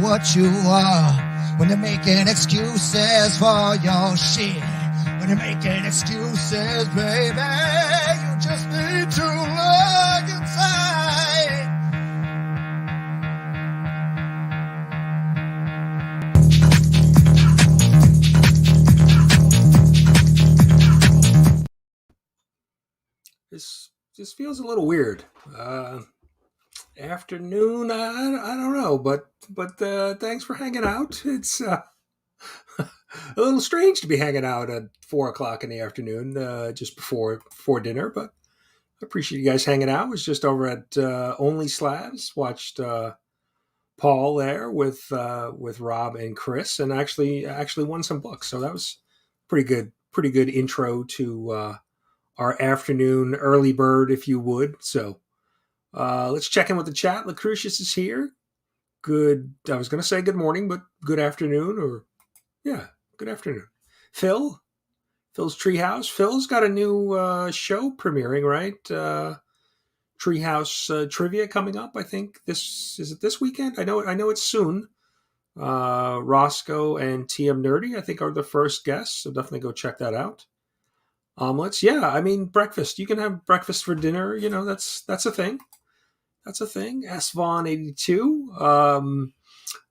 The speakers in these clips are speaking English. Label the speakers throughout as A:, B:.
A: what you are. When you're making excuses for your shit. When you're making excuses, baby, you just need to look inside.
B: This feels a little weird. Afternoon, I don't know, but thanks for hanging out. It's a little strange to be hanging out at 4:00 in the afternoon, just before dinner. But I appreciate you guys hanging out. I was just over at Only Slabs, watched Paul there with Rob and Chris, and actually won some books. So that was pretty good intro to our afternoon early bird, if you would. So let's check in with the chat. Lucretius is here. Good. I was going to say good morning, but good afternoon, or yeah, good afternoon. Phil's Treehouse. Phil's got a new show premiering, right? Treehouse Trivia coming up. I think is it this weekend? I know it's soon. Roscoe and TM Nerdy, I think, are the first guests, so definitely go check that out. Omelets, yeah. I mean, breakfast. You can have breakfast for dinner. You know, that's a thing. That's a thing. SVon82.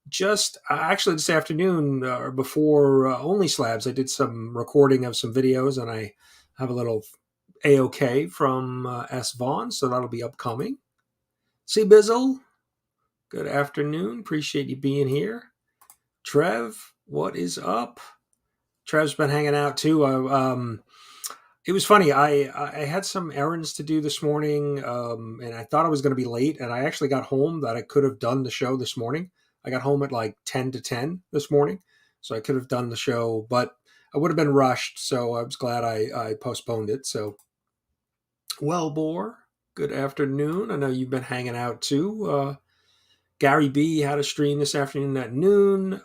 B: Just actually this afternoon, or before Only Slabs, I did some recording of some videos, and I have a little AOK from SVon, so that'll be upcoming. See Bizzle, good afternoon. Appreciate you being here. Trev, what is up? Trev's been hanging out too. It was funny. I had some errands to do this morning, and I thought I was going to be late. And I actually got home that I could have done the show this morning. I got home at like 10 to 10 this morning, so I could have done the show, but I would have been rushed. So I was glad I postponed it. So, Wellbore, good afternoon. I know you've been hanging out too. Gary B had a stream this afternoon at noon.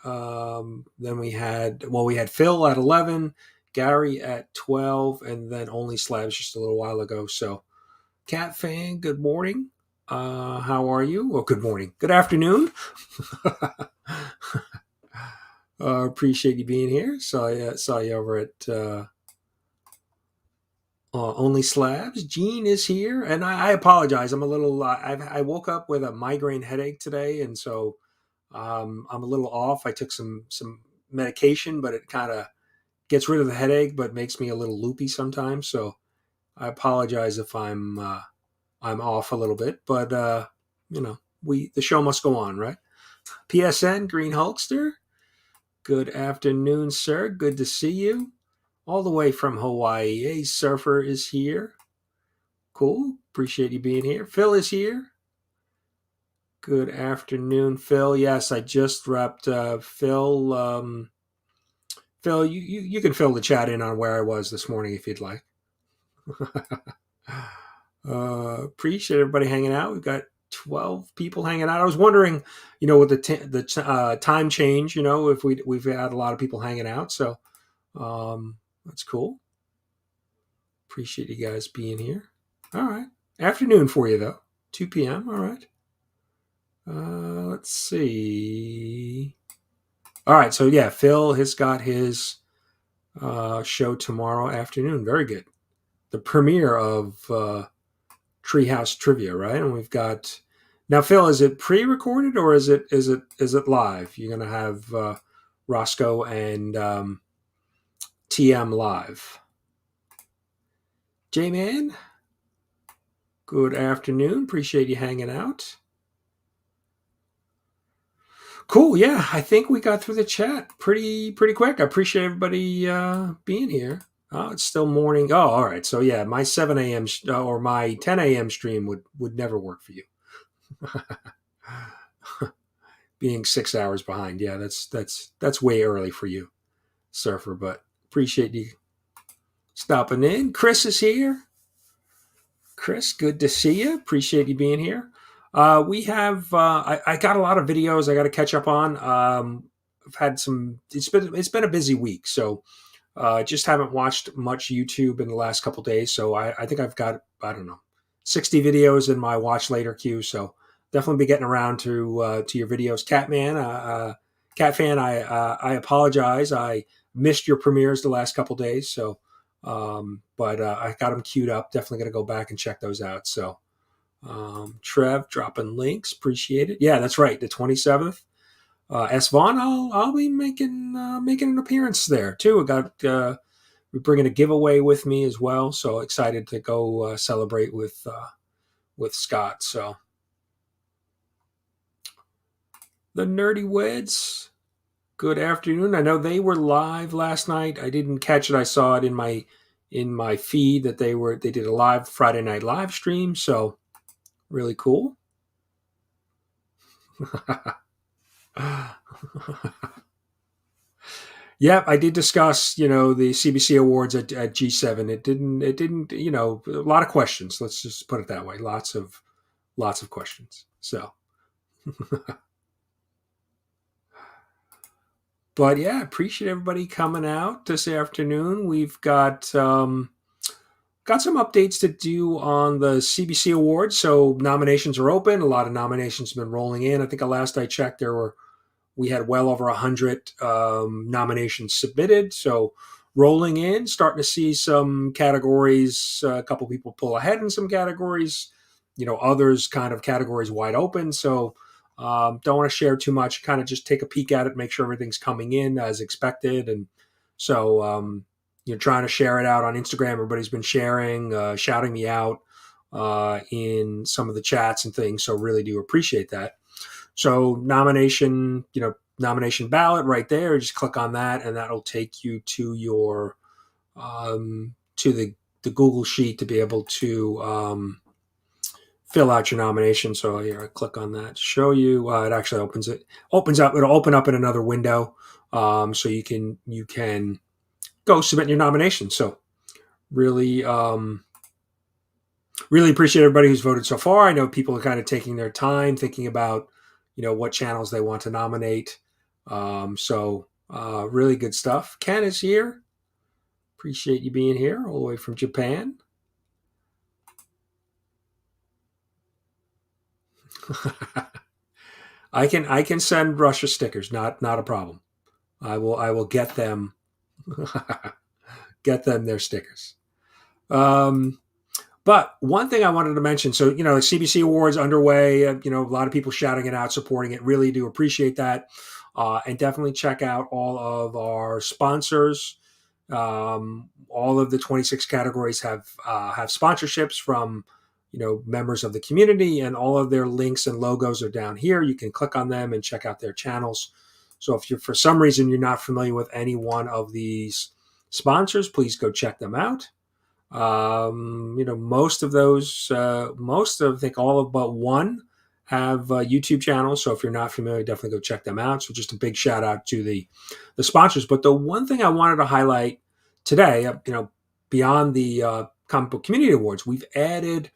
B: Then we had Phil at 11. Gary at 12, and then Only Slabs just a little while ago. So, CatFan, good morning. How are you? Well, good morning. Good afternoon. Appreciate you being here. Saw you over at Only Slabs. Gene is here, and I apologize. I'm a little. I woke up with a migraine headache today, and so I'm a little off. I took some medication, but it kind of gets rid of the headache, but makes me a little loopy sometimes. So I apologize if I'm off a little bit, but the show must go on, right? PSN greenhulkster, good afternoon, sir. Good to see you, all the way from Hawaii. A surfer is here. Cool. Appreciate you being here. Phil is here. Good afternoon, Phil. Yes, I just wrapped Phil. Phil, you can fill the chat in on where I was this morning if you'd like. Appreciate everybody hanging out. We've got 12 people hanging out. I was wondering, with the time change, if we've had a lot of people hanging out. So that's cool. Appreciate you guys being here. All right. Afternoon for you, though. 2 p.m. All right. Let's see. All right, so yeah, Phil has got his show tomorrow afternoon. Very good. The premiere of Treehouse Trivia, right? And we've got now, Phil. Is it pre-recorded or is it live? You're gonna have Roscoe and TM live. J-Man, good afternoon. Appreciate you hanging out. Cool. Yeah, I think we got through the chat pretty quick. I appreciate everybody being here. Oh, it's still morning. Oh, all right. So yeah, my 7 a.m. Or my 10 a.m. stream would never work for you. Being 6 hours behind. Yeah, that's way early for you, surfer. But appreciate you stopping in. Chris is here. Chris, good to see you. Appreciate you being here. We have. I got a lot of videos I got to catch up on. I've had some. It's been a busy week, so just haven't watched much YouTube in the last couple days. So I think I've got 60 videos in my watch later queue. So definitely be getting around to your videos. CatFan, I apologize. I missed your premieres the last couple days, so but I got them queued up. Definitely going to go back and check those out. So Trev dropping links, appreciate it. Yeah, that's right. The 27th. S Vaughn, I'll be making an appearance there too. I got we're bringing a giveaway with me as well, so excited to go celebrate with Scott. So the Nerdy Weds, good afternoon. I know they were live last night. I didn't catch it. I saw it in my feed that they did a live Friday night live stream. So really cool. Yeah, I did discuss, the CBC Awards at G7. It didn't, a lot of questions. Let's just put it that way. Lots of questions. So, but yeah, appreciate everybody coming out this afternoon. We've got some updates to do on the CBC Awards. So nominations are open. A lot of nominations have been rolling in. I think last I checked, we had well over 100 nominations submitted. So rolling in, starting to see some categories, a couple people pull ahead in some categories, others kind of categories wide open. So don't want to share too much, kind of just take a peek at it, make sure everything's coming in as expected. And so, trying to share it out on Instagram. Everybody's been sharing, shouting me out in some of the chats and things. So really do appreciate that. So nomination ballot right there. Just click on that, and that'll take you to your to the Google sheet to be able to fill out your nomination. So here, I click on that to show you. It actually opens up. It'll open up in another window, so you can go submit your nomination. So really. Really appreciate everybody who's voted so far. I know people are kind of taking their time thinking about, what channels they want to nominate. So really good stuff. Ken is here. Appreciate you being here all the way from Japan. I can send Russia stickers. Not a problem. I will get them their stickers. But one thing I wanted to mention, so, the CBC Awards underway, a lot of people shouting it out, supporting it. Really do appreciate that. And definitely check out all of our sponsors. All of the 26 categories have sponsorships from, members of the community, and all of their links and logos are down here. You can click on them and check out their channels. So if for some reason you're not familiar with any one of these sponsors, please go check them out. Most of those, I think all of but one have YouTube channels. So if you're not familiar, definitely go check them out. So just a big shout out to the sponsors. But the one thing I wanted to highlight today, beyond the Comic Book Community Awards, we've added,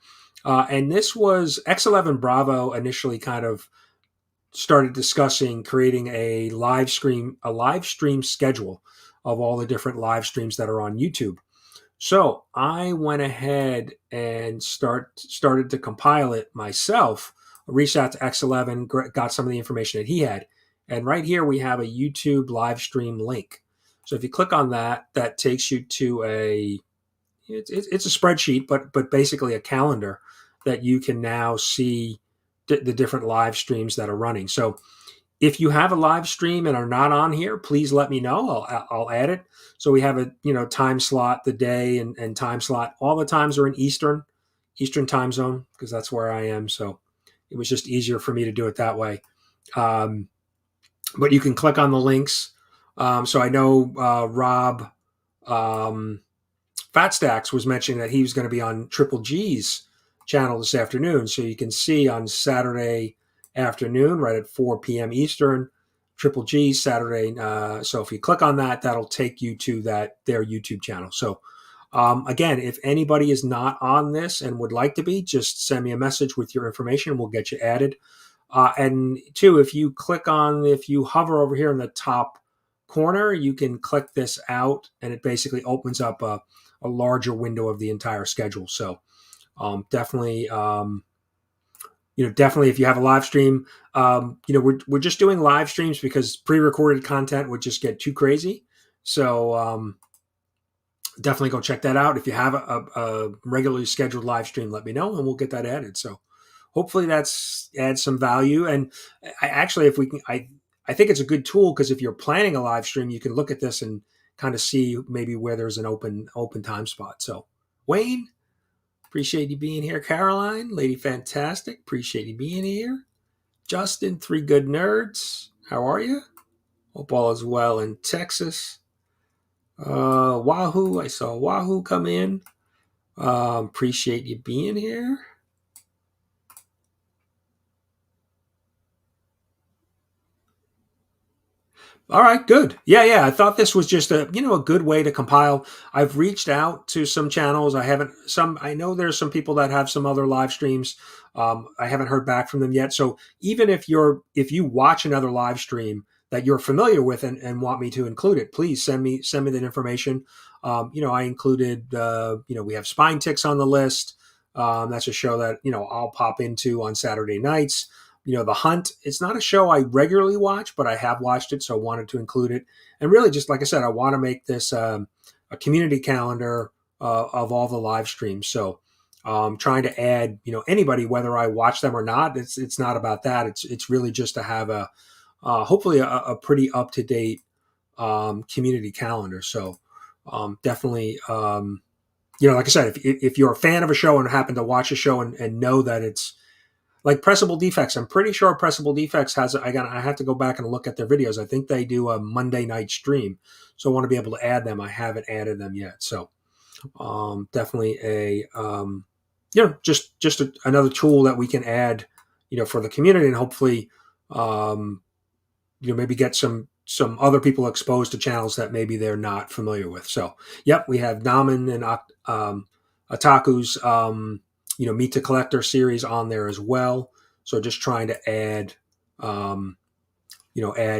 B: and this was X11 Bravo initially kind of started discussing creating a live stream schedule of all the different live streams that are on YouTube. So I went ahead and started to compile it myself. I reached out to X11, got some of the information that he had. And right here we have a YouTube live stream link. So if you click on that, that takes you to it's a spreadsheet, but basically a calendar that you can now see the different live streams that are running. So if you have a live stream and are not on here, please let me know. I'll add it. So we have a time slot, the day and time slot. All the times are in Eastern time zone because that's where I am. So it was just easier for me to do it that way. But you can click on the links. So I know Rob Fatstacks was mentioning that he was going to be on Triple G's channel this afternoon. So you can see on Saturday afternoon, right at 4 p.m. Eastern, Triple G Saturday. So if you click on that, that'll take you to their YouTube channel. So again, if anybody is not on this and would like to be, just send me a message with your information. We'll get you added. And two, if you hover over here in the top corner, you can click this out and it basically opens up a larger window of the entire schedule. So definitely definitely if you have a live stream, we're just doing live streams because pre-recorded content would just get too crazy. So definitely go check that out. If you have a regularly scheduled live stream, let me know and we'll get that added. So hopefully that's adds some value. And if we can, I think it's a good tool because if you're planning a live stream, you can look at this and kind of see maybe where there's an open time spot. So Wayne, appreciate you being here. Caroline, Lady Fantastic, appreciate you being here. Justin, Three Good Nerds, how are you? Hope all is well in Texas. Wahoo, I saw Wahoo come in. Appreciate you being here. All right, good. Yeah. I thought this was just a good way to compile. I've reached out to some channels. I know there's some people that have some other live streams. I haven't heard back from them yet. So even if you watch another live stream that you're familiar with and want me to include it, please send me that information. I included we have Spine Ticks on the list. That's a show that I'll pop into on Saturday nights. The Hunt, it's not a show I regularly watch, but I have watched it, so I wanted to include it. And really, just like I said, I want to make this a community calendar of all the live streams. So trying to add anybody, whether I watch them or not. It's not about that. It's really just to have a hopefully a pretty up to date community calendar. So definitely like I said, if you're a fan of a show and happen to watch a show and know that it's like Pressable Defects, I'm pretty sure Pressable Defects has. I have to go back and look at their videos. I think they do a Monday night stream, so I want to be able to add them. I haven't added them yet, so definitely just another tool that we can add, for the community, and hopefully, maybe get some other people exposed to channels that maybe they're not familiar with. So, yep, we have Namen and Otaku's. Meet the Collector series on there as well. So just trying to add, add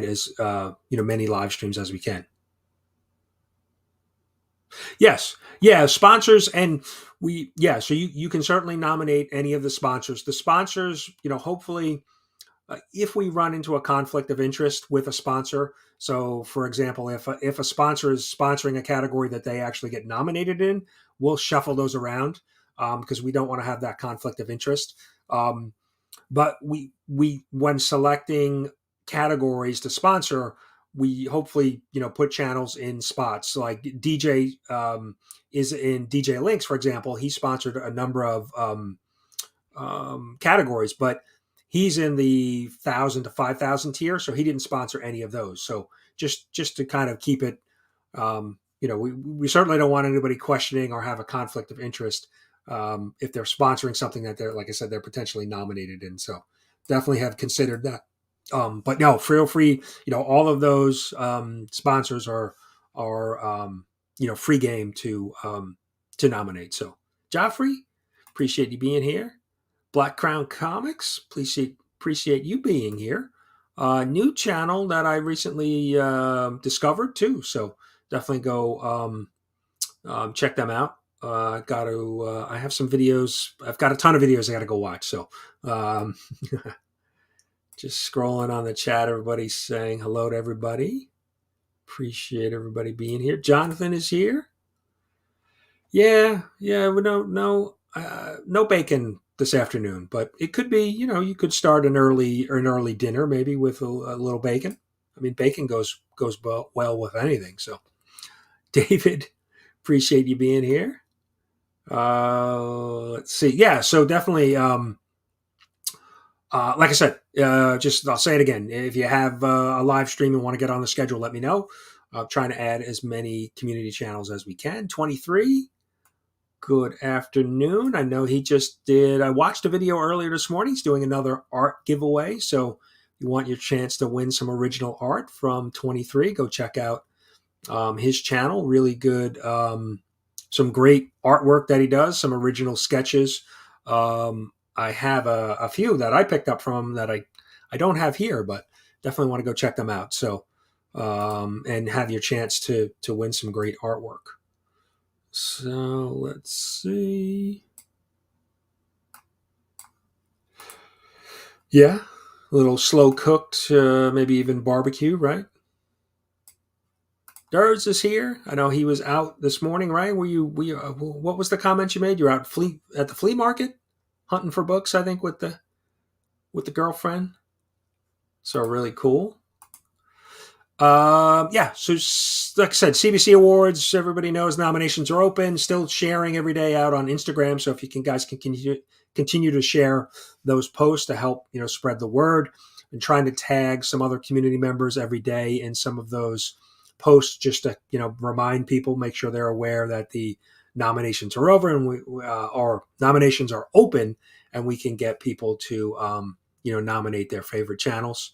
B: as many live streams as we can. Yes, yeah, sponsors, and So you can certainly nominate any of the sponsors. The sponsors, hopefully, if we run into a conflict of interest with a sponsor. So, for example, if a sponsor is sponsoring a category that they actually get nominated in, we'll shuffle those around because we don't want to have that conflict of interest. But we when selecting categories to sponsor, we hopefully put channels in spots. So like DJ is in DJ Links, for example. He sponsored a number of categories, but he's in the 1,000 to 5,000 tier, so he didn't sponsor any of those. So just to kind of keep it, we certainly don't want anybody questioning or have a conflict of interest if they're sponsoring something that they're, like I said, they're potentially nominated in. So definitely have considered that. But no, feel free. All of those sponsors are free game to nominate. So Joffrey, appreciate you being here. Black Crown Comics, appreciate you being here. New channel that I recently discovered too, so definitely go check them out. I have some videos. I've got a ton of videos I got to go watch. So just scrolling on the chat, everybody's saying hello to everybody. Appreciate everybody being here. Jonathan is here. Yeah. We don't know. No bacon this afternoon, but it could be. You could start an early dinner maybe with a little bacon. I mean, bacon goes well with anything. So, David, appreciate you being here. Let's see. Yeah, so definitely. Like I said, I'll say it again. If you have a live stream and want to get on the schedule, let me know. Trying to add as many community channels as we can. 23. Good afternoon. I know he just did. I watched a video earlier this morning. He's doing another art giveaway. So if you want your chance to win some original art from 23, go check out his channel. Really good. Some great artwork that he does, some original sketches. I have a few that I picked up from him that I don't have here, but definitely want to go check them out. So, and have your chance to win some great artwork. So let's see. Yeah, a little slow cooked, maybe even barbecue, right? Derrz is here. I know he was out this morning, right? What was the comment you made? You're out at the flea market, hunting for books. I think with the girlfriend. So really cool. Yeah. So like I said, CBC Awards. Everybody knows nominations are open. Still sharing every day out on Instagram. So if you guys can continue to share those posts to help spread the word, and trying to tag some other community members every day in some of those posts, just to remind people, make sure they're aware that the nominations are over and our nominations are open, and we can get people to nominate their favorite channels.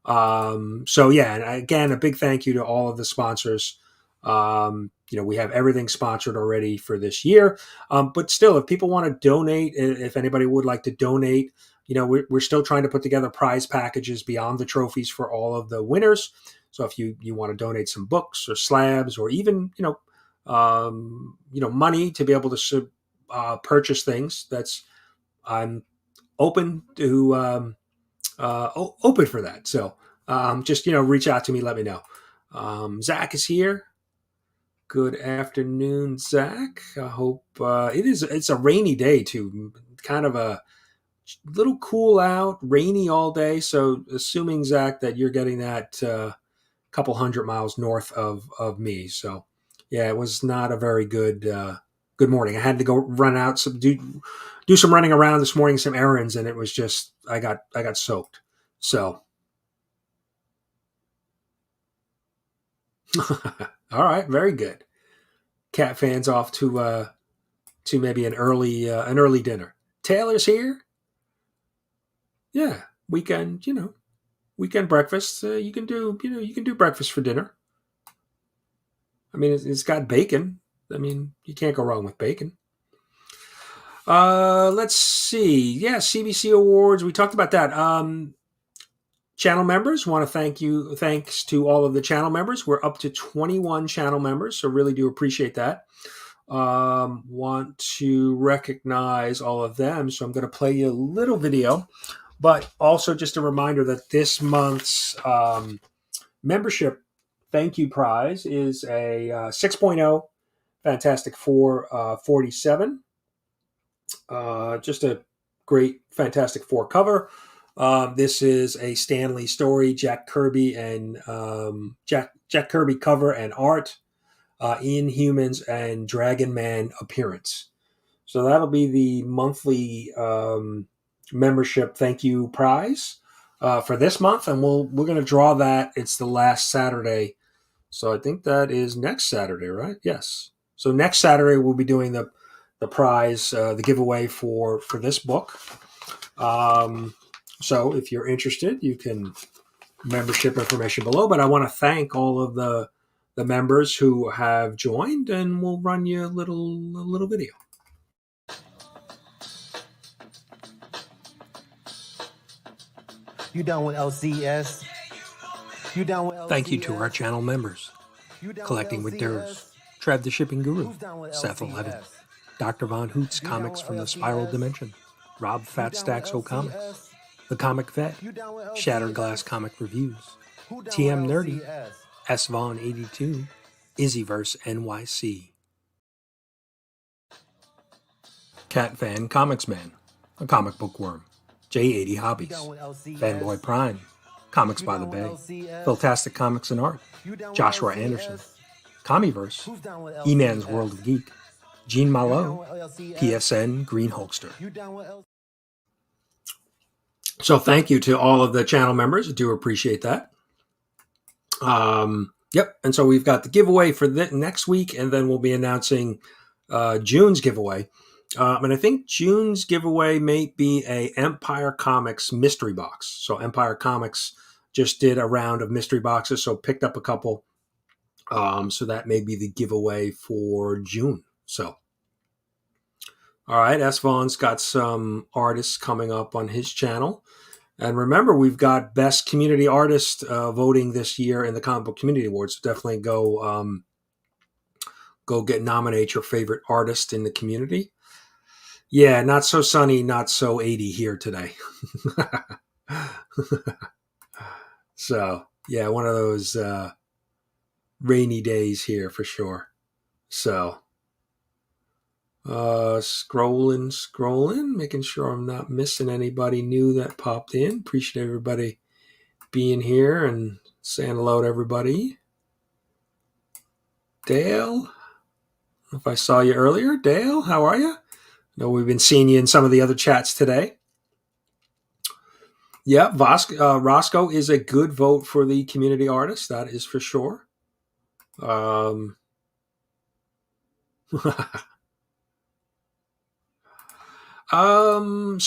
B: So yeah, and again, a big thank you to all of the sponsors. We have everything sponsored already for this year. But still, if people want to donate, if anybody would like to donate, we're still trying to put together prize packages beyond the trophies for all of the winners. So if you want to donate some books or slabs, or even money to be able to purchase things, I'm open to. Open for that. So just reach out to me, let me know. Zach is here. Good afternoon, Zach. I hope it's a rainy day too, kind of a little cool out, rainy all day. So assuming, Zach, that you're getting that couple 100 miles north of me. So yeah, it was not a very good morning. I had to go run out do some running around this morning, some errands, and it was just I got soaked. So all right, very good. Cat fans off to maybe an early dinner. Taylor's here. Yeah, weekend weekend breakfast. You can do breakfast for dinner. I mean, it's got bacon. I mean, you can't go wrong with bacon. Let's see. Yeah, CBC Awards. We talked about that. Channel members, want to thanks to all of the channel members. We're up to 21 channel members, so really do appreciate that. Want to recognize all of them, so I'm going to play you a little video, but also just a reminder that this month's membership thank you prize is a 6.0 Fantastic Four 47. Just a great Fantastic Four cover. This is a Stan Lee story, Jack Kirby and Jack Kirby cover and art, Inhumans and Dragon Man appearance. So that'll be the monthly membership thank you prize for this month, and we're going to draw that. It's the last Saturday, so I think that is next Saturday, right? Yes. So next Saturday we'll be doing the prize, the giveaway for this book. So if you're interested, you can membership information below. But I want to thank all of the members who have joined, and we'll run you a little video.
C: You down with LCS? You down with LCS?
B: Thank you to our channel members. Collecting with Derrz, Trev the Shipping Guru, Seth 11, Dr. Von Hoot's Comics from the Spiral Dimension, Rob Fat Stacks O Comics, The Comic Vet, Shattered Glass Comic Reviews, TM Nerdy, S Vaughn 82, IzzyVerseNYC, CatFan Comics Man, A Comic Book Worm, J80 Hobbies, Fanboy Prime, Comics by the Bay, Philtastic Comics and Art, Joshua Anderson, Comiverse, Eman's World of Geek, Gene Malo, PSN greenhulkster. So thank you to all of the channel members. I do appreciate that. Yep. And so we've got the giveaway for next week, and then we'll be announcing June's giveaway. And I think June's giveaway may be a Empire Comics mystery box. So Empire Comics just did a round of mystery boxes, so picked up a couple. So that may be the giveaway for June. So, all right, S. Vaughn's got some artists coming up on his channel. And remember, we've got Best Community Artist voting this year in the Comic Book Community Awards. So definitely go nominate your favorite artist in the community. Yeah, not so sunny, not so 80 here today. So yeah, one of those rainy days here for sure. So scrolling, making sure I'm not missing anybody new that popped in. Appreciate everybody being here and saying hello to everybody. Dale, if I saw you earlier, Dale, how are you? I know we've been seeing you in some of the other chats today. Yeah, Roscoe is a good vote for the community artist. That is for sure. So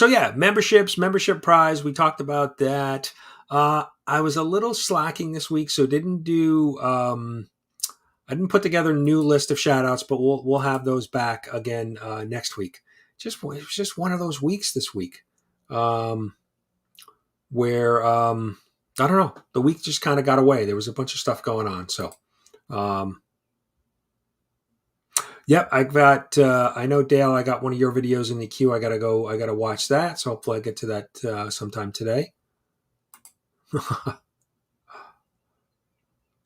B: yeah, membership prize. We talked about that. I was a little slacking this week, so didn't do. I didn't put together a new list of shout outs, but we'll have those back again next week. It was just one of those weeks this week, where I don't know, the week just kind of got away. There was a bunch of stuff going on, so. Yep, I got. I know, Dale. I got one of your videos in the queue. I gotta watch that. So hopefully I get to that sometime today.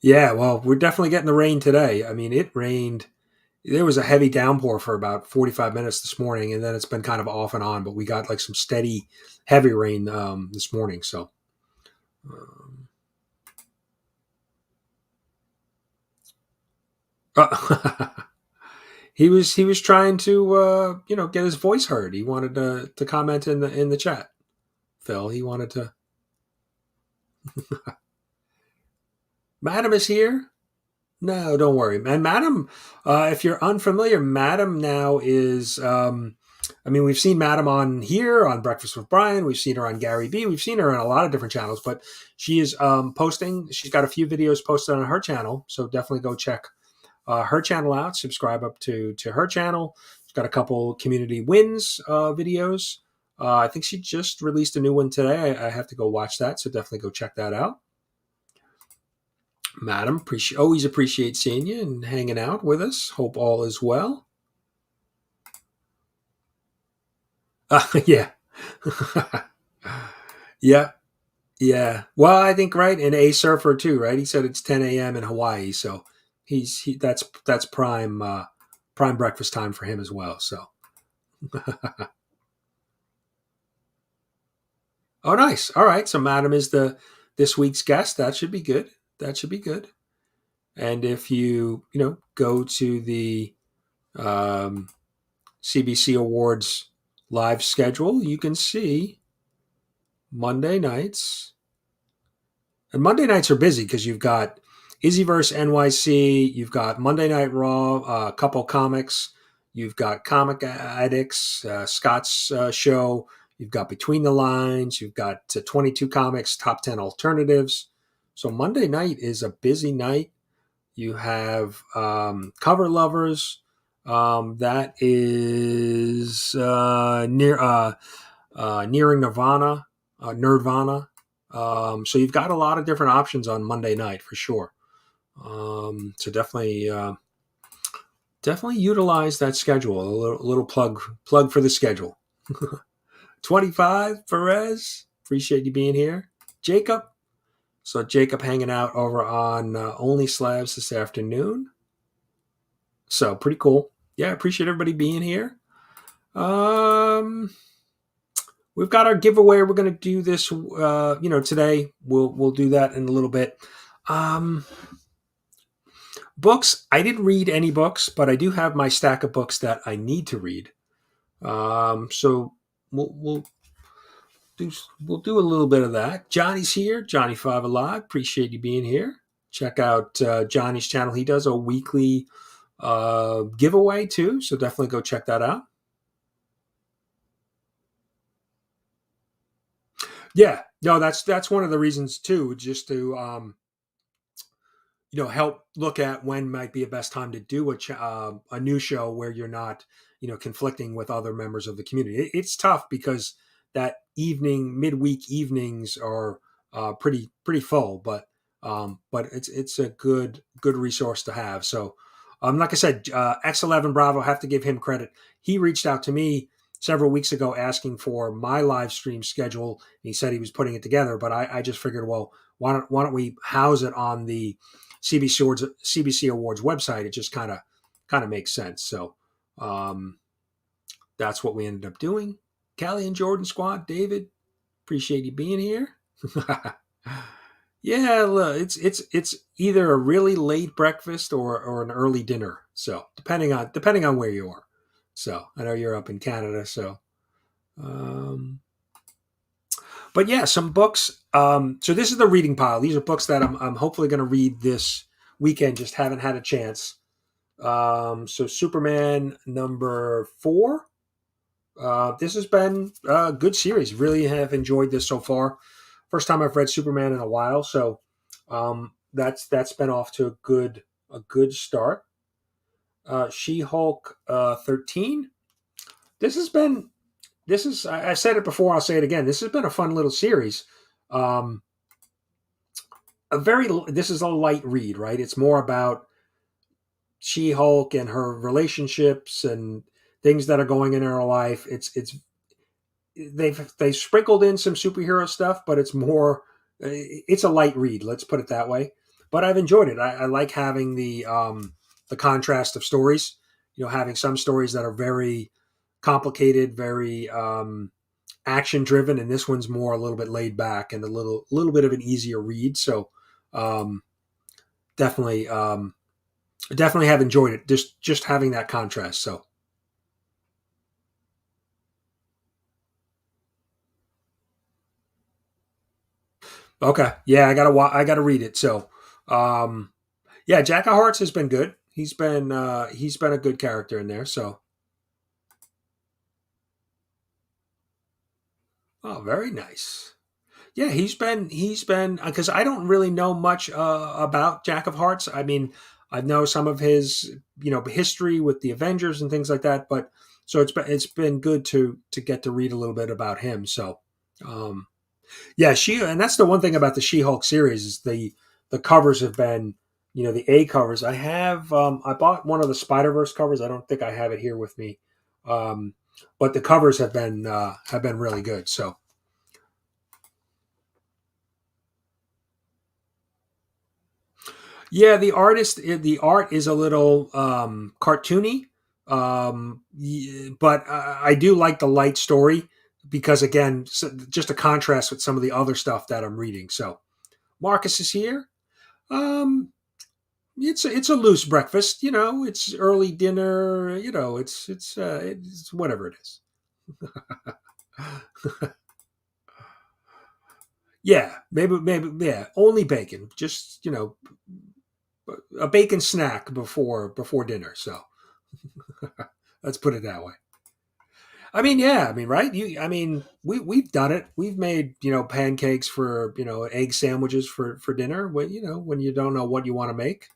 B: Yeah, well, we're definitely getting the rain today. I mean, it rained. There was a heavy downpour for about 45 minutes this morning, and then it's been kind of off and on. But we got like some steady, heavy rain this morning. So. He was trying to get his voice heard. He wanted to comment in the chat. Phil, he wanted to. Madam is here. No, don't worry, and Madam. If you're unfamiliar, Madam now is. We've seen Madam on here on Breakfast with Brian. We've seen her on Gary B. We've seen her on a lot of different channels, but she is posting. She's got a few videos posted on her channel, so definitely go check her channel out. Subscribe up to her channel. She's got a couple community wins videos. I think she just released a new one today. I have to go watch that, so definitely go check that out. Madam, always appreciate seeing you and hanging out with us. Hope all is well. Yeah. Yeah. Well, I think, right, and A Surfer too, right? He said it's 10 a.m. in Hawaii, so that's prime breakfast time for him as well. So. Oh, nice. All right. So Madam is this week's guest. That should be good. And if you go to the CBC Awards live schedule, you can see Monday nights. And Monday nights are busy because you've got IzzyVerseNYC, you've got Monday Night Raw, a couple comics, you've got Comic Addicts, Scott's show, you've got Between the Lines, you've got 22 Comics, Top 10 Alternatives. So Monday night is a busy night. You have Cover Lovers. That is nearing Nirvana. So you've got a lot of different options on Monday night for sure. So definitely utilize that schedule. A little plug for the schedule. 25 Perez, appreciate you being here. Jacob. So Jacob hanging out over on Only Slabs this afternoon. So pretty cool. Yeah, appreciate everybody being here. We've got our giveaway. We're going to do this, today. We'll do that in a little bit. Books. I didn't read any books, but I do have my stack of books that I need to read. So we'll do a little bit of that. Johnny's here. Johnny 5 Alive. Appreciate you being here. Check out Johnny's channel. He does a weekly giveaway too, so definitely go check that out. Yeah, no, that's one of the reasons too, just to help look at when might be a best time to do a new show where you're not conflicting with other members of the community. It's tough because that midweek evenings are pretty full, but it's a good resource to have. So like I said, X11 Bravo, have to give him credit. He reached out to me several weeks ago asking for my live stream schedule. He said he was putting it together, but I just figured, well, why don't we house it on the CBC Awards website? It just kind of makes sense. So that's what we ended up doing. Callie and Jordan Squad, David, appreciate you being here. Yeah, look, it's either a really late breakfast or an early dinner. So depending on where you are. So I know you're up in Canada. So, but yeah, some books. So this is the reading pile. These are books that I'm hopefully going to read this weekend. Just haven't had a chance. So Superman #4. This has been a good series. Really have enjoyed this so far. First time I've read Superman in a while, so that's been off to a good start. She-Hulk 13. I said it before, I'll say it again. This has been a fun little series. This is a light read, right? It's more about She-Hulk and her relationships and things that are going in her life. They've sprinkled in some superhero stuff, but it's a light read. Let's put it that way. But I've enjoyed it. I like having the contrast of stories. Having some stories that are very complicated, very action driven, and this one's more a little bit laid back and a little bit of an easier read. So definitely have enjoyed it. Just having that contrast. So. Okay. Yeah, I gotta read it. So, yeah, Jack of Hearts has been good. He's been a good character in there. So, oh, very nice. Yeah, he's been because I don't really know much about Jack of Hearts. I mean, I know some of his history with the Avengers and things like that. But so it's been good to get to read a little bit about him. So, um, yeah, and that's the one thing about the She-Hulk series is the covers have been, the A covers. I bought one of the Spider-Verse covers. I don't think I have it here with me, but the covers have been really good. So yeah, the art is a little cartoony, but I do like the light story because again, just a contrast with some of the other stuff that I'm reading. So Marcus is here. Um, it's a loose breakfast, It's early dinner, it's whatever it is. Yeah, yeah, only bacon. Just a bacon snack before dinner. So let's put it that way. I mean, yeah, I mean, right? We've done it. We've made pancakes for egg sandwiches for dinner when you don't know what you want to make.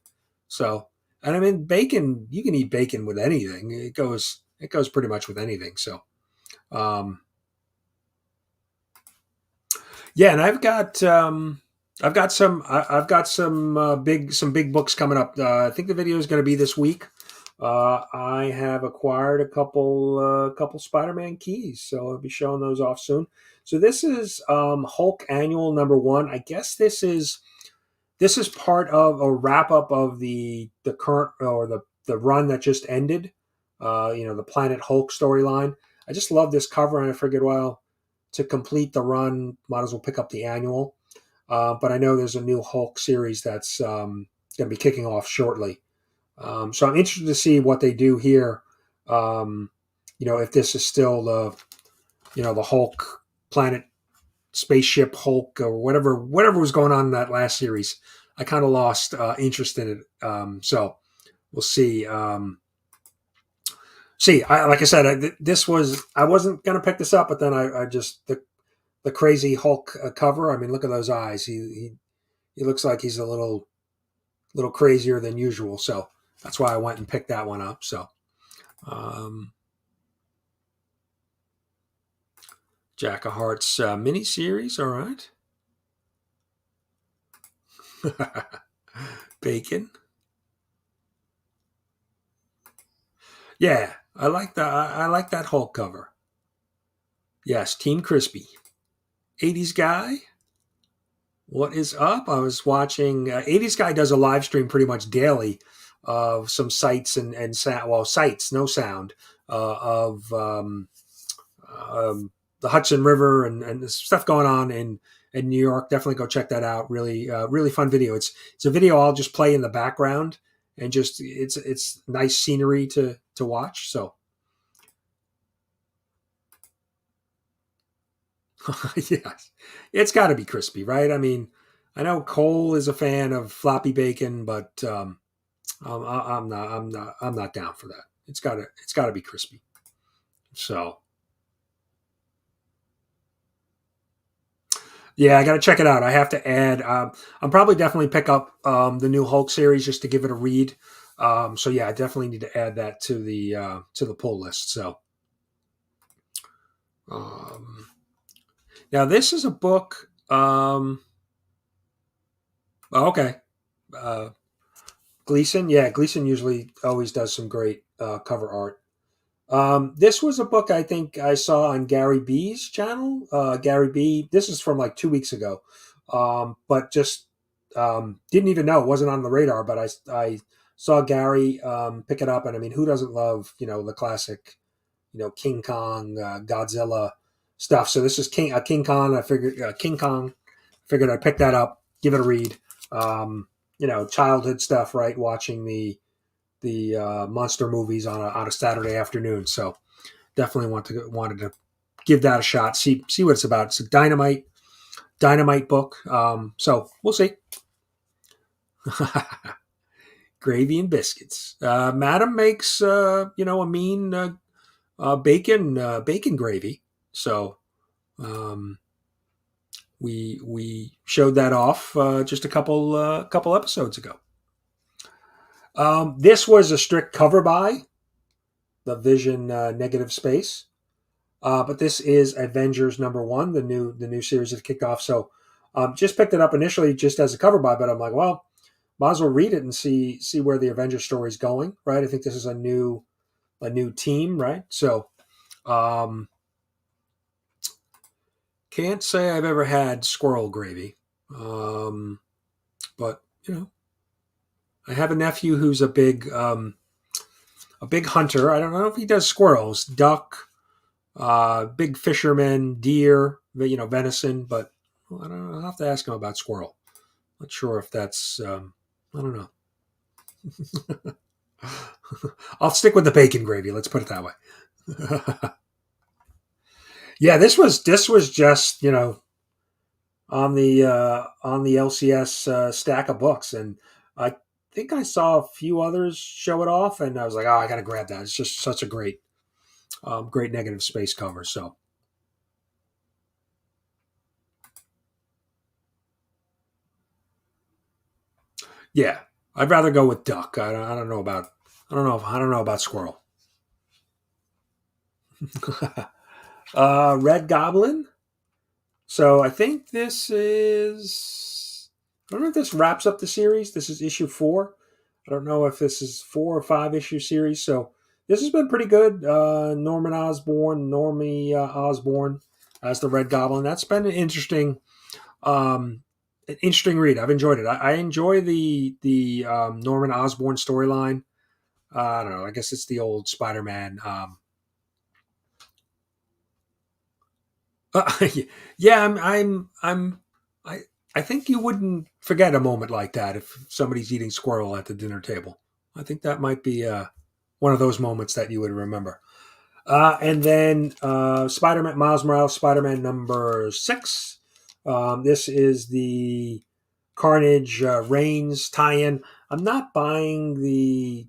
B: So, and I mean, bacon, you can eat bacon with anything. It goes pretty much with anything. So, um, yeah, and I've got some big books coming up. I think the video is going to be this week. I have acquired a couple Spider-Man keys, so I'll be showing those off soon. So this is Hulk Annual #1. I guess this is part of a wrap up of the current or the run that just ended. The Planet Hulk storyline. I just love this cover, and I figured, well, to complete the run, might as well pick up the annual. But I know there's a new Hulk series that's going to be kicking off shortly. So I'm interested to see what they do here. If this is still the Hulk planet spaceship Hulk or whatever was going on in that last series. I kind of lost interest in it. So we'll see. Like I said, I wasn't going to pick this up, but then I just the crazy Hulk cover. I mean, look at those eyes. He looks like he's a little crazier than usual. So that's why I went and picked that one up. So, Jack of Hearts mini series. All right. Bacon. Yeah, I like that. I like that Hulk cover. Yes, Team Crispy. 80s Guy, what is up? I was watching, 80s Guy does a live stream pretty much daily of some sights and sound, well, sights, no sound, of the Hudson River and stuff going on in New York. Definitely go check that out. Really, really fun video. It's a video I'll just play in the background and just it's nice scenery to watch. So yes, it's got to be crispy, right? I mean, I know Cole is a fan of floppy bacon, but I'm not down for that. It's got to be crispy. So yeah, I got to check it out. I have to add. I'm probably definitely pick up the new Hulk series just to give it a read. So yeah, I definitely need to add that to the pull list. So um, now this is a book. Okay, uh, Gleason. Yeah, Gleason usually always does some great cover art. This was a book I think I saw on Gary B's channel. Gary B. This is from like 2 weeks ago, but just didn't even know, it wasn't on the radar. But I saw Gary pick it up, and I mean, who doesn't love the classic King Kong, Godzilla stuff? So this is King Kong. I figured King Kong. Figured I'd pick that up, give it a read. Childhood stuff, right? Watching the monster movies on a Saturday afternoon. So definitely wanted to give that a shot. See what it's about. It's a dynamite book. So we'll see. Gravy and biscuits. Madam makes a mean bacon gravy. So we showed that off just a couple episodes ago. This was a strict cover by the Vision Negative Space. But this is Avengers #1, the new series that kicked off. So just picked it up initially just as a cover by, but I'm like, well, might as well read it and see where the Avengers story is going, right? I think this is a new team, right? So can't say I've ever had squirrel gravy, but I have a nephew who's a big hunter. I don't know if he does squirrels, duck. Big fisherman, deer, venison, but I don't know. I'll have to ask him about squirrel. Not sure if that's, I don't know. I'll stick with the bacon gravy. Let's put it that way. Yeah, this was just on the LCS stack of books, and I think I saw a few others show it off, and I was like, oh, I got to grab that. It's just such a great negative space cover. So yeah, I'd rather go with duck. I don't know about squirrel. Red Goblin. So I think this is. I don't know if this wraps up the series. This is issue 4. I don't know if this is 4 or 5 issue series. So this has been pretty good. Normie Osborn as the Red Goblin. That's been an interesting read. I've enjoyed it. I enjoy the Norman Osborn storyline. I don't know. I guess it's the old Spider-Man. Yeah, I think you wouldn't forget a moment like that if somebody's eating squirrel at the dinner table. I think that might be one of those moments that you would remember. And then Spider-Man, Miles Morales, Spider-Man #6. This is the Carnage Reigns tie-in. I'm not buying the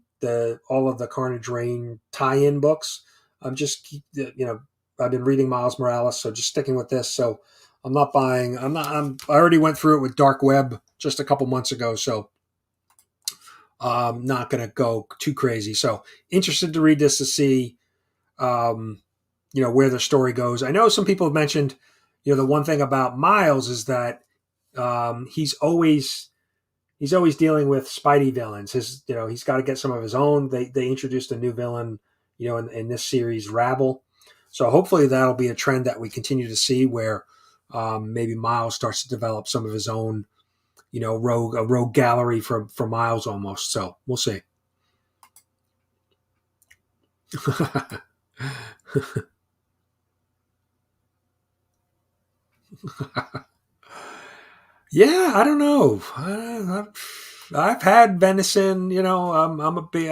B: all of the Carnage Reign tie-in books. I'm just I've been reading Miles Morales, so just sticking with this. So I'm not buying. I already went through it with Dark Web just a couple months ago, so I'm not going to go too crazy. So interested to read this to see where the story goes. I know some people have mentioned, the one thing about Miles is that he's always dealing with Spidey villains. He's got to get some of his own. They introduced a new villain, in this series, Rabble. So hopefully that'll be a trend that we continue to see, where maybe Miles starts to develop some of his own, a rogue gallery for Miles almost. So we'll see. Yeah, I don't know. I've had venison. I'm a big.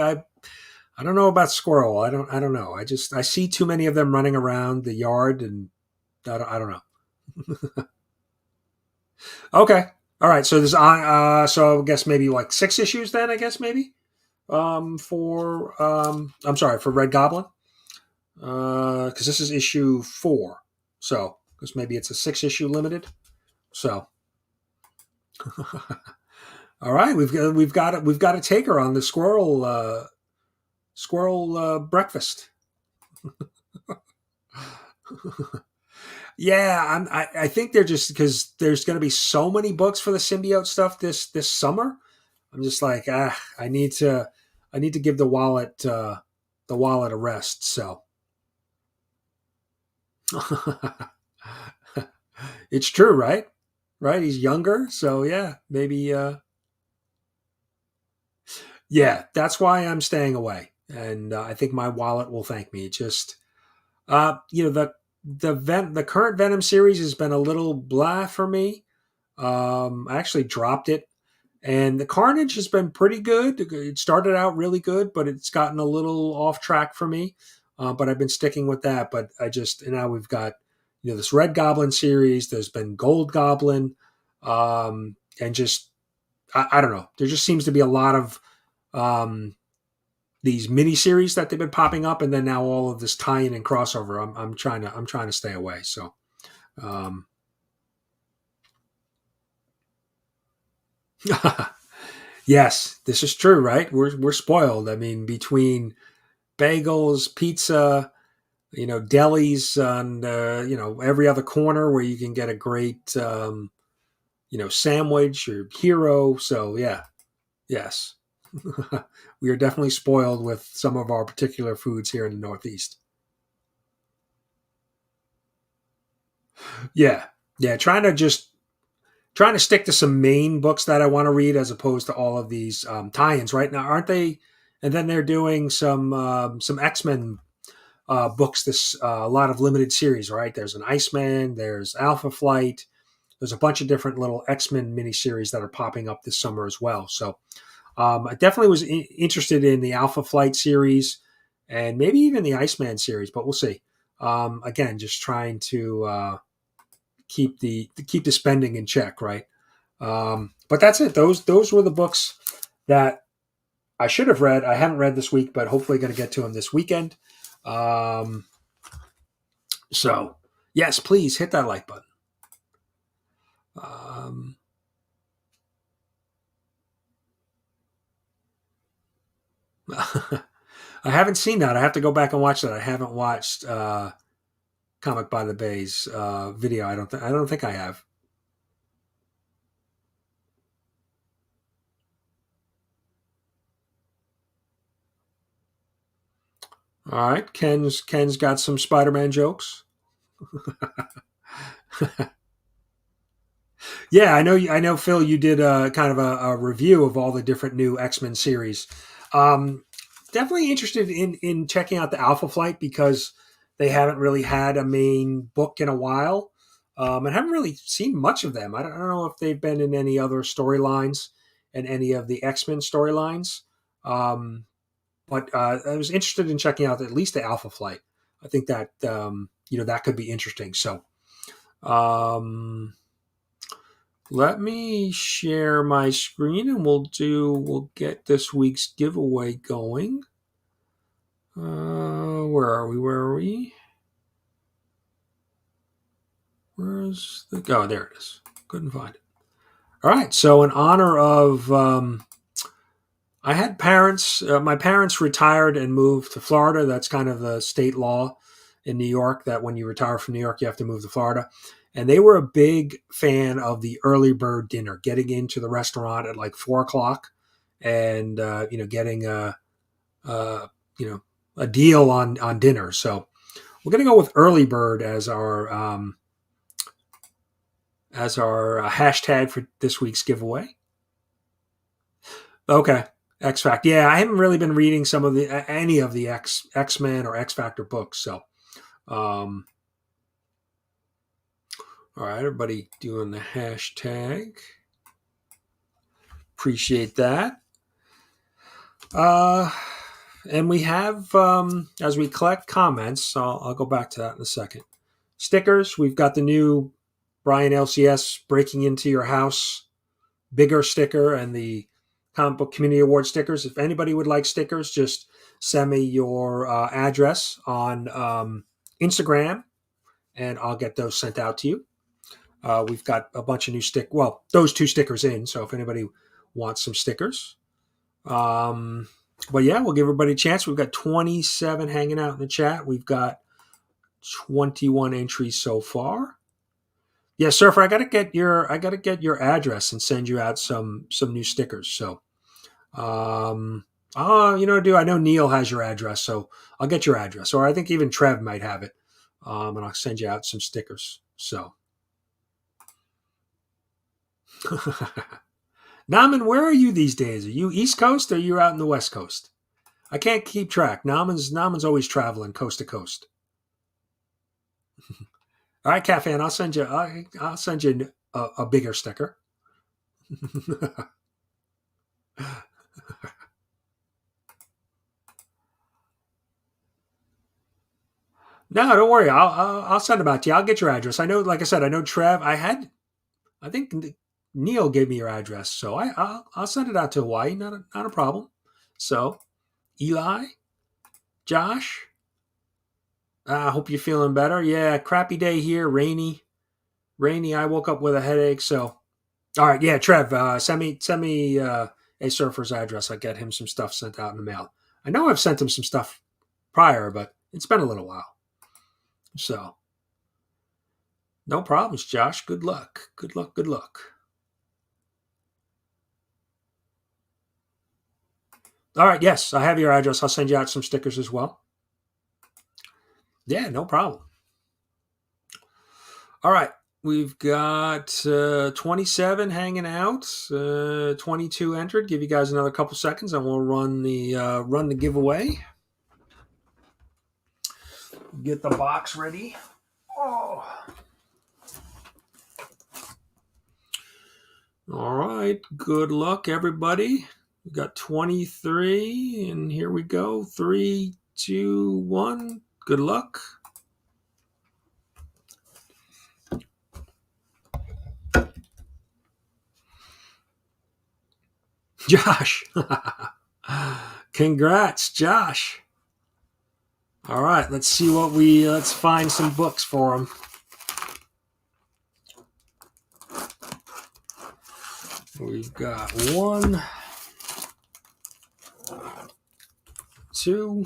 B: I don't know about squirrel. I don't know. I see too many of them running around the yard, and I don't know. Okay. All right. So so I guess maybe like 6 issues then. I guess maybe. I'm sorry, for Red Goblin. Because this is issue 4. So because maybe it's a 6-issue limited. So. All right, we've got a taker on the squirrel breakfast. Yeah, I think they're just, because there's going to be so many books for the symbiote stuff this summer. I'm just like, I need to give the wallet a rest. So it's true, right? Right, he's younger, so yeah, maybe. Yeah, that's why I'm staying away, and I think my wallet will thank me. Just the current Venom series has been a little blah for me. I actually dropped it, and the Carnage has been pretty good. It started out really good, but it's gotten a little off track for me. But I've been sticking with that. But and now we've got this Red Goblin series. There's been Gold Goblin, and just I don't know. There just seems to be a lot of these mini series that they've been popping up, and then now all of this tie-in and crossover. I'm trying to stay away. So, yes, this is true, right? We're spoiled. I mean, between bagels, pizza, delis on every other corner where you can get a great sandwich or hero. So yeah, yes. We are definitely spoiled with some of our particular foods here in the Northeast. Yeah. Yeah. Trying to stick to some main books that I want to read, as opposed to all of these tie-ins right now, aren't they? And then they're doing some X-Men books, a lot of limited series, right? There's an Iceman, there's Alpha Flight, there's a bunch of different little X-Men miniseries that are popping up this summer as well. So I definitely was interested in the Alpha Flight series, and maybe even the Iceman series, but we'll see. Again, just trying to keep the spending in check, right? But that's it. Those were the books that I should have read. I haven't read this week, but hopefully going to get to them this weekend. So yes, please hit that like button. I haven't seen that. I have to go back and watch that. I haven't watched Comic by the Bay's video. I don't think I have. All right, Ken's got some Spider-Man jokes. Yeah, I know, Phil. You did a kind of a review of all the different new X-Men series. Definitely interested in checking out the Alpha Flight, because they haven't really had a main book in a while, and haven't really seen much of them. I don't know if they've been in any other storylines and any of the X-Men storylines. But I was interested in checking out at least the Alpha Flight. I think that that could be interesting. So. Let me share my screen, and we'll get this week's giveaway going. Where are we? Where's oh, there it is. Couldn't find it. All right. So in honor of, I had parents, my parents retired and moved to Florida. That's kind of the state law in New York, that when you retire from New York, you have to move to Florida. And they were a big fan of the early bird dinner, getting into the restaurant at like 4:00 and, getting a deal on dinner. So We're going to go with early bird as our hashtag for this week's giveaway. Okay, X Factor. Yeah, I haven't really been reading any of the X-Men or X Factor books. So, all right, everybody doing the hashtag. Appreciate that. And we have, as we collect comments, I'll go back to that in a second. Stickers. We've got the new Brian LCS Breaking Into Your House bigger sticker and the Comic Book Community Award stickers. If anybody would like stickers, just send me your address on Instagram, and I'll get those sent out to you. We've got a bunch of new those 2 stickers in, so if anybody wants some stickers. But yeah, we'll give everybody a chance. We've got 27 hanging out in the chat. We've got 21 entries so far. Yeah, Surfer, I gotta get your address and send you out some new stickers. So, I know Neil has your address, so I'll get your address, or I think even Trev might have it, and I'll send you out some stickers. So, Naman, where are you these days? Are you East Coast or are you out in the West Coast? I can't keep track. Naman's always traveling coast to coast. All right, CatFan, I'll send you a bigger sticker. No, don't worry. I'll send them out to you. I'll get your address. I know, like I said, I know Trev. I think Neil gave me your address, so I'll send it out to Hawaii. Not a problem. So, Eli, Josh, I hope you're feeling better. Yeah, crappy day here, rainy. I woke up with a headache. So, all right, yeah, Trev, send me a Surfer's address. I'll get him some stuff sent out in the mail. I know I've sent him some stuff prior, but it's been a little while. So, no problems, Josh. Good luck. Good luck. All right, yes, I have your address. I'll send you out some stickers as well. Yeah, no problem. All right, we've got 27 hanging out, 22 entered. Give you guys another couple seconds, and we'll run the giveaway. Get the box ready. Oh. All right, good luck, everybody. We got 23, and here we go. 3, 2, 1. Good luck. Josh. Congrats, Josh. All right, let's find some books for him. We've got 1, 2,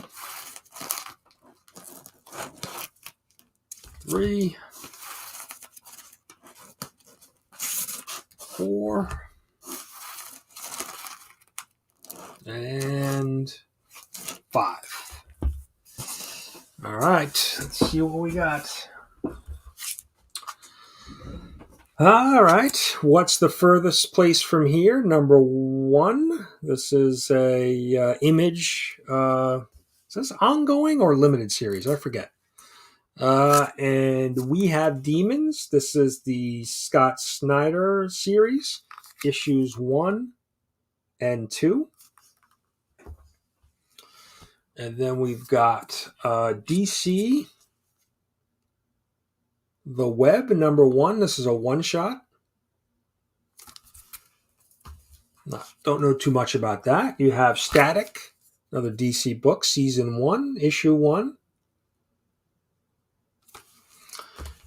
B: 3, 4, and 5. All right, let's see what we got. All right, what's the furthest place from here? Number 1. This is a image. Is this ongoing or limited series? I forget. And We Have Demons. This is the Scott Snyder series, issues 1 and 2. And then we've got DC, The Web, number 1. This is a one-shot. Don't know too much about that. You have Static, another DC book, season 1, issue 1.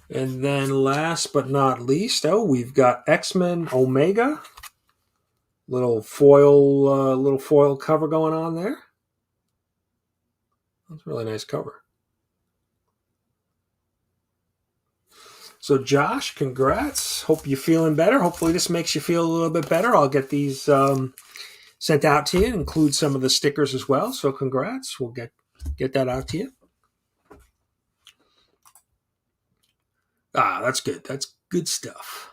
B: And then last but not least, we've got X-Men Omega. Little foil cover going on there. That's a really nice cover. So Josh, congrats. Hope you're feeling better. Hopefully this makes you feel a little bit better. I'll get these sent out to you, include some of the stickers as well. So congrats. We'll get that out to you. Ah, that's good. That's good stuff.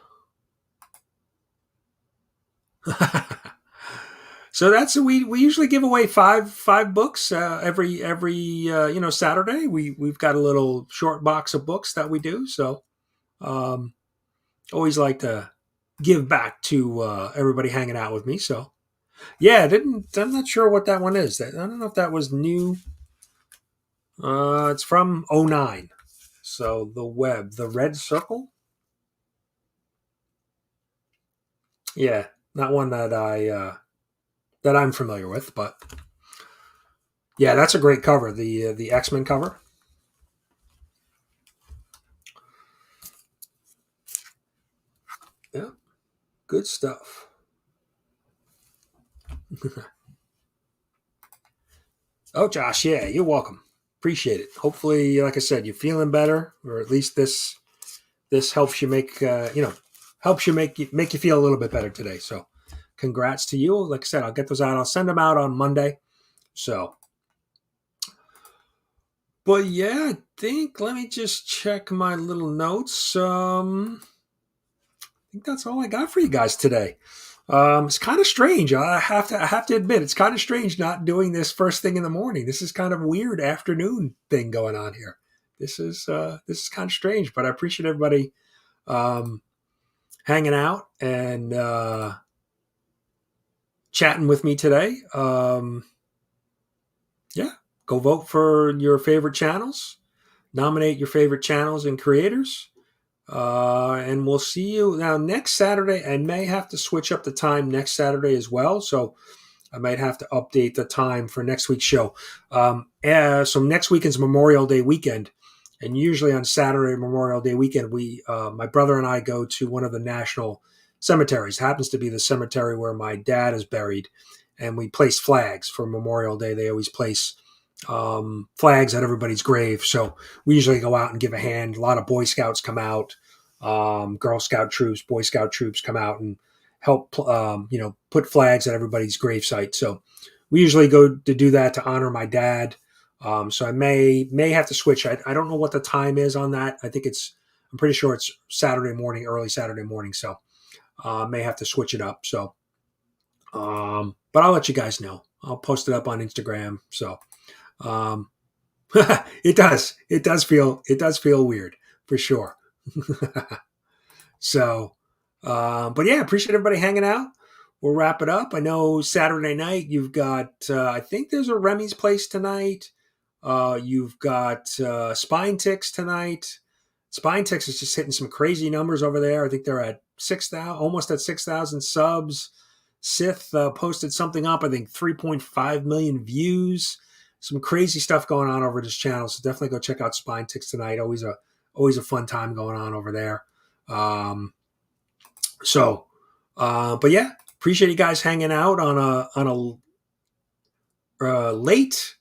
B: So that's we usually give away five books every Saturday. We've got a little short box of books that we do. So um, always like to give back to everybody hanging out with me. So yeah, I'm not sure what that one is. I don't know if that was new. It's from '09. So the red circle. Yeah, not one that I'm familiar with, but yeah, that's a great cover. The X-Men cover. Yeah, good stuff. Oh, Josh, yeah, you're welcome. Appreciate it. Hopefully, like I said, you're feeling better, or at least this helps you make you feel a little bit better today. So, congrats to you. Like I said, I'll get those out. I'll send them out on Monday. So, but yeah, I think let me just check my little notes. I think that's all I got for you guys today. It's kind of strange. I have to admit, it's kind of strange not doing this first thing in the morning. This is kind of a weird afternoon thing going on here. This is kind of strange, but I appreciate everybody um, hanging out and chatting with me today. Yeah, go vote for your favorite channels. Nominate your favorite channels and creators. And we'll see you now next Saturday. I may have to switch up the time next Saturday as well. So I might have to update the time for next week's show. So next weekend's Memorial Day weekend. And usually on Saturday, Memorial Day weekend, my brother and I go to one of the national cemeteries. It happens to be the cemetery where my dad is buried. And we place flags for Memorial Day. They always place flags at everybody's grave. So we usually go out and give a hand. A lot of Boy Scouts come out, Girl Scout troops, Boy Scout troops come out and help, put flags at everybody's gravesite. So we usually go to do that to honor my dad. So I may have to switch. I don't know what the time is on that. I'm pretty sure it's Saturday morning, early Saturday morning. So may have to switch it up. So, but I'll let you guys know. I'll post it up on Instagram. So, um, it does feel weird for sure. So, but yeah, appreciate everybody hanging out. We'll wrap it up. I know Saturday night you've got, I think there's a Remy's Place tonight. You've got Spine Ticks tonight. Spine Ticks is just hitting some crazy numbers over there. I think they're at 6,000, almost at 6,000 subs. Seth posted something up. I think 3.5 million views. Some crazy stuff going on over this channel. So definitely go check out Spine Ticks tonight. Always a fun time going on over there. But yeah, appreciate you guys hanging out on a late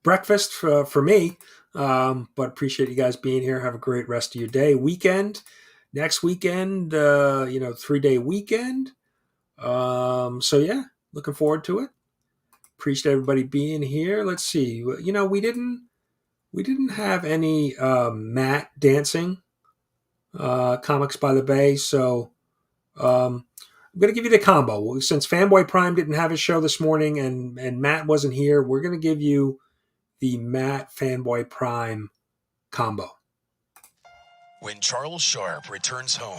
B: breakfast for me. But appreciate you guys being here. Have a great rest of your day. Next weekend, 3-day weekend. So yeah, looking forward to it. Appreciate everybody being here. Let's see. We didn't have any Matt dancing comics by the Bay, so I'm going to give you the combo. Since Fanboy Prime didn't have his show this morning and Matt wasn't here, we're going to give you the Matt Fanboy Prime combo.
D: When Charles Sharp returns home,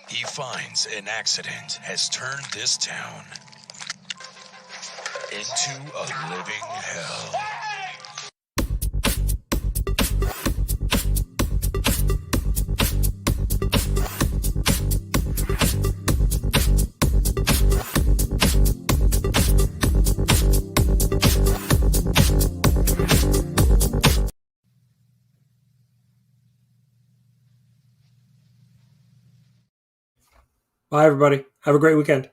D: he finds an accident has turned this town into a living hell.
B: Bye, everybody. Have a great weekend.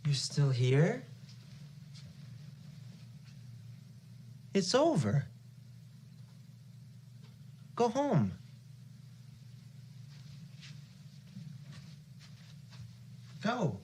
C: You're still here? It's over. Go home. Go.